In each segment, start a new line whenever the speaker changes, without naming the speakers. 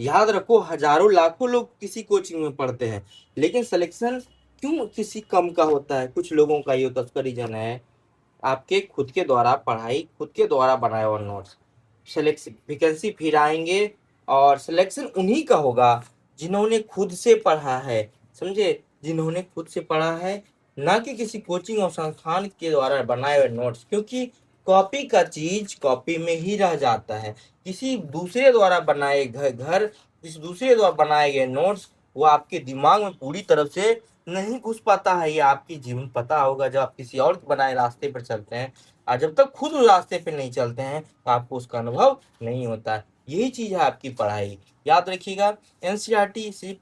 याद रखो, हजारों लाखों लोग किसी कोचिंग में पढ़ते हैं, लेकिन सिलेक्शन क्यों किसी कम का होता है? कुछ लोगों का ये होता है, उसका रीजन है आपके खुद के द्वारा पढ़ाई, खुद के द्वारा बनाए हुआ नोट्स। सिलेक्शन वैकेंसी फिर आएंगे, और सिलेक्शन उन्हीं का होगा जिन्होंने खुद से पढ़ा है, समझे? जिन्होंने खुद से पढ़ा है, ना कि किसी कोचिंग और संस्थान के द्वारा बनाए हुए नोट्स। क्योंकि कॉपी का चीज कॉपी में ही रह जाता है। किसी दूसरे द्वारा बनाए घर, किसी दूसरे द्वारा बनाए गए नोट्स, वो आपके दिमाग में पूरी तरह से नहीं घुस पाता है। ये आपकी जीवन पता होगा जब आप किसी और बनाए रास्ते पर चलते हैं, और जब तक खुद उस रास्ते पे नहीं चलते हैं तो आपको उसका अनुभव नहीं होता है। यही चीज है आपकी पढ़ाई। याद रखिएगा, एनसीईआरटी सिर्फ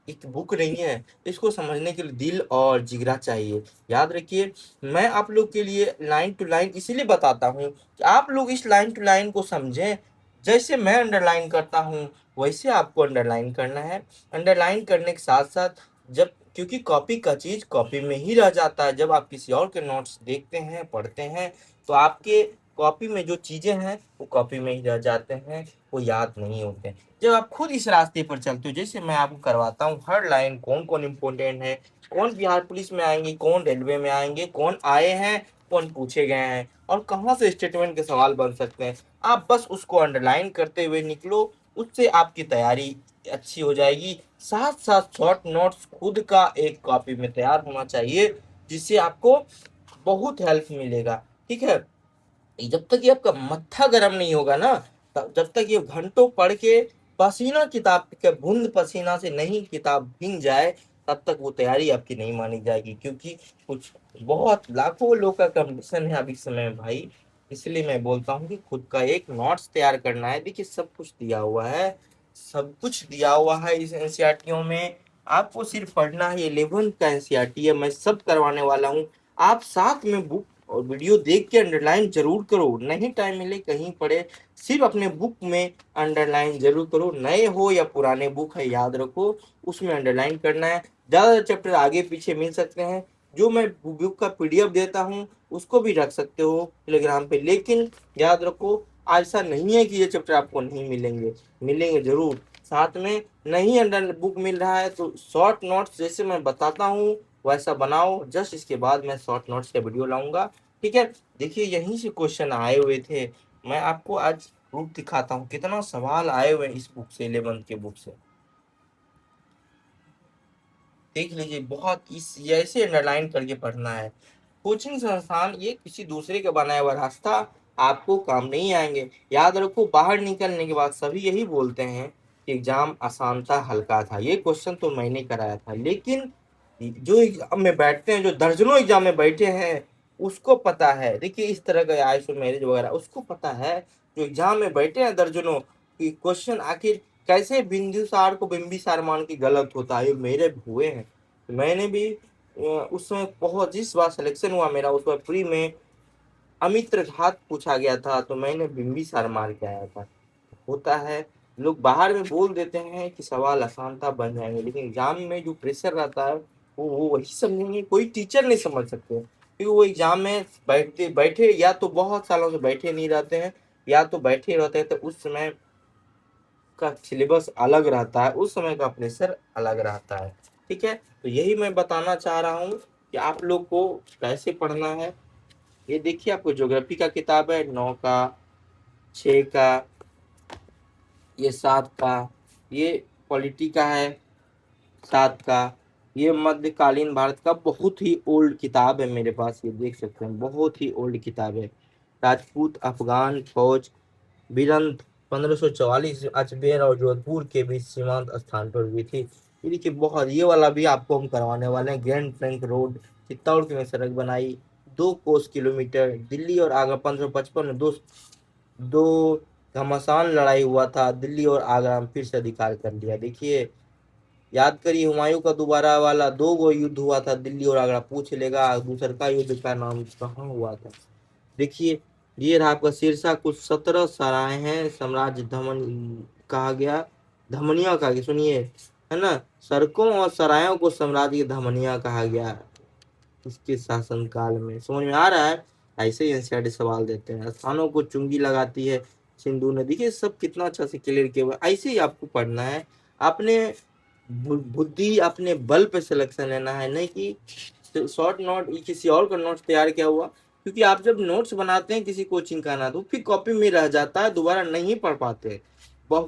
एक बुक नहीं है, इसको समझने के लिए दिल और जिगरा चाहिए। याद रखिए, मैं आप लोग के लिए लाइन टू लाइन इसीलिए बताता हूँ कि आप लोग इस लाइन टू लाइन को समझें। जैसे मैं अंडरलाइन करता हूँ वैसे आपको अंडरलाइन करना है। अंडरलाइन करने के साथ साथ, जब क्योंकि कॉपी का चीज कॉपी में ही रह जाता है, जब आप किसी और के नोट्स देखते हैं, पढ़ते हैं, तो आपके कॉपी में जो चीजें हैं वो कॉपी में ही रह जाते हैं, वो याद नहीं होते। जब आप खुद इस रास्ते पर चलते हो, जैसे मैं आपको करवाता हूँ हर लाइन, कौन कौन इम्पोर्टेंट है, कौन बिहार पुलिस में आएंगे, कौन रेलवे में आएंगे, कौन आए हैं, कौन पूछे गए हैं, और कहाँ से स्टेटमेंट के सवाल बन सकते हैं, आप बस उसको अंडरलाइन करते हुए निकलो। उससे आपकी तैयारी अच्छी हो जाएगी। साथ साथ शॉर्ट नोट्स खुद का एक कॉपी में तैयार होना चाहिए, जिससे आपको बहुत हेल्प मिलेगा। ठीक है? जब तक ये आपका मत्था गर्म नहीं होगा ना, तब जब तक ये घंटों पढ़ के पसीना किताब के बूंद पसीना से नहीं किताब भींग जाए, तब तक वो तैयारी आपकी नहीं मानी जाएगी। क्योंकि कुछ बहुत लाखों लोग का कंपटीशन है अभी समय में भाई। इसलिए मैं बोलता हूँ कि खुद का एक नोट्स तैयार करना है। देखिए, सब कुछ दिया हुआ है, सब कुछ दिया हुआ है इस एनसीईआरटीओ में। आपको सिर्फ पढ़ना है। 11th का एनसीईआरटी है, मैं सब करवाने वाला हूँ। आप साथ में बुक और वीडियो देख के अंडरलाइन जरूर करो। नहीं टाइम मिले कहीं पढ़े, सिर्फ अपने बुक में अंडरलाइन जरूर करो। नए हो या पुराने बुक है, याद रखो उसमें अंडरलाइन करना है। ज्यादा चैप्टर आगे पीछे मिल सकते हैं, जो मैं बुक का पीडीएफ देता हूँ उसको भी रख सकते हो टेलीग्राम पे। लेकिन याद रखो, ऐसा नहीं है कि ये चैप्टर आपको नहीं मिलेंगे, मिलेंगे जरूर। साथ में नहीं अंडर बुक मिल रहा है तो शॉर्ट नोट्स जैसे मैं बताता हूँ वैसा बनाओ। जस्ट इसके बाद मैं शॉर्ट नोट्स का वीडियो लाऊंगा। ठीक है? देखिए, यहीं से क्वेश्चन आए हुए थे। मैं आपको आज प्रूफ दिखाता हूँ कितना सवाल आए हुए हैं इस बुक से, 11th के बुक से। देख लीजिए, बहुत इस ऐसे अंडरलाइन करके पढ़ना है। कोचिंग संस्थान ये किसी दूसरे का बनाया हुआ रास्ता आपको काम नहीं आएंगे। याद रखो, बाहर निकलने के बाद सभी यही बोलते हैं कि एग्जाम आसान था, हल्का था। ये क्वेश्चन तो मैंने कराया था, लेकिन जो एग्जाम में बैठते हैं, जो दर्जनों एग्जाम में बैठे हैं, उसको पता है। देखिए, इस तरह का आईएसओ मैरिज वगैरह उसको पता है, जो एग्जाम में बैठे हैं दर्जनों, कि क्वेश्चन आखिर कैसे बिंदुसार को बिंबिसार मान के गलत होता है। ये मेरे हुए हैं, मैंने भी उस समय बहुत, जिस बार सिलेक्शन हुआ मेरा, उस बार प्री में अमित्र घात पूछा गया था, तो मैंने बिंबिसार मार के आया था। होता है, लोग बाहर में बोल देते हैं कि सवाल आसान था, बन जाएंगे, लेकिन एग्जाम में जो प्रेशर रहता है वो वही समझेंगे, कोई टीचर नहीं समझ सकते। क्योंकि वो एग्जाम में बैठते बैठे या तो बहुत सालों से बैठे नहीं रहते हैं, या तो बैठे रहते हैं, तो उस समय का सिलेबस अलग रहता है, उस समय का प्रेशर अलग रहता है। ठीक है? तो यही मैं बताना चाह रहा हूँ कि आप लोग को कैसे पढ़ना है। ये देखिए, आपको ज्योग्राफी का किताब है, 9 का, 6 का, ये 7 का, ये पॉलिटी का है 7 का, ये मध्यकालीन भारत का बहुत ही ओल्ड किताब है मेरे पास, ये देख सकते हैं, बहुत ही ओल्ड किताब है। राजपूत अफगान फौज भिड़ंत 1544 अजमेर और जोधपुर के बीच सीमांत स्थान पर हुई थी। ये देखिए, बहुत, ये वाला भी आपको हम करवाने वाले हैं। ग्रैंड ट्रंक रोड चित्तौड़ में सड़क बनाई, 2 कोस किलोमीटर। दिल्ली और आगरा 1555 में दो दो घमासान लड़ाई हुआ था, दिल्ली और आगरा में फिर से अधिकार कर लिया। देखिए, याद करिए, हुमायूं का दोबारा वाला 2 गो युद्ध हुआ था, दिल्ली और आगरा। पूछ लेगा दूसर का युद्ध का नाम कहाँ हुआ था। देखिए, ये रहा आपका शीर्षा। कुछ 17 सराय हैं, साम्राज्य धमन कहा गया, धमनिया कहा गया, सुनिए, है ना? सड़कों और सरायों को साम्राज्य धमनिया कहा गया इसके शासनकाल में। समझ में आ रहा है? ऐसे ही एनसीईआरटी सवाल देते हैं। स्थानों को चुंगी लगाती है, सिंधु नदी के, सब कितना अच्छा से क्लियर किया हुआ है। ऐसे ही आपको पढ़ना है। आपने बुद्धि अपने बल पे सिलेक्शन लेना है, नहीं कि शॉर्ट नोट किसी और का नोट्स तैयार किया हुआ। क्योंकि आप जब नोट्स बनाते हैं किसी कोचिंग का ना, तो फिर कॉपी में रह जाता है, दोबारा नहीं पढ़ पाते।